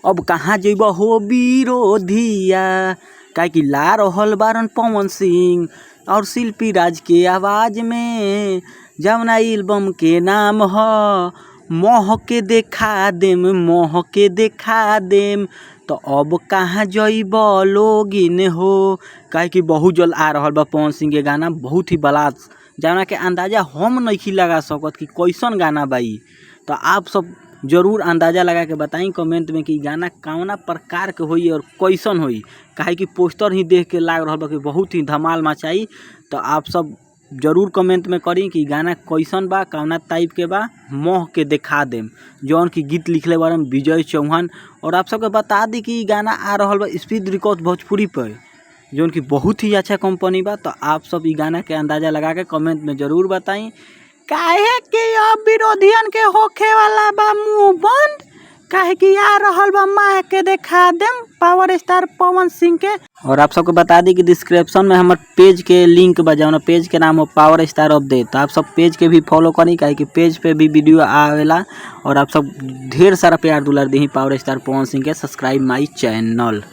अब कहाँ जइब हो विरोधिया, काहे कि ला रहल बारन पवन सिंह और शिल्पी राज के आवाज में। जवना एल्बम के नाम ह मोह के देखा देम, मोह के देखा देम। तो अब कहाँ जइब लोगिन हो, काहे कि बहुत जल्द आ रहल बा पवन सिंह के गाना, बहुत ही बलास, जवना के अंदाजा हम नइखी लगा सकत कि कैसन गाना बा ई। तो आप सब जरूर अंदाजा लगा के बताई कमेंट में कि गाना कौना प्रकार के होई और कैसन होई, काहे कि पोस्टर ही देख के लाग रहल बा कि बहुत ही धमाल मचाई। तो आप सब जरूर कमेंट में करी कि गाना कैसन बा, कौना टाइप के बा। मोह के देखा देम जौन की गीत लिखले बारन विजय चौहान। और आप सबके बता दी कि गाना आ रहल बा स्पीड रिकॉर्ड भोजपुरी पर, जौन की बहुत ही अच्छा कंपनी बा। तो आप सब ई गाना के अंदाजा लगा के कमेंट में जरूर बताई। काहे कि अब विरोधियन के होखे वाला बा मुंह बंद, काहे कि आ रहल बा माह के देखा देम पावर स्टार पवन सिंह के। और आप सबको बता दी कि डिस्क्रिप्शन में हमारे पेज के लिंक बा, जौन पेज के नाम हो पावर स्टार अपडेट। तो आप सब पेज के भी फॉलो करी, काहे कि पेज पे भी वीडियो आवेला। और आप सब ढेर सारा प्यार दुलार the power star Pawan Singh के। Subscribe my channel.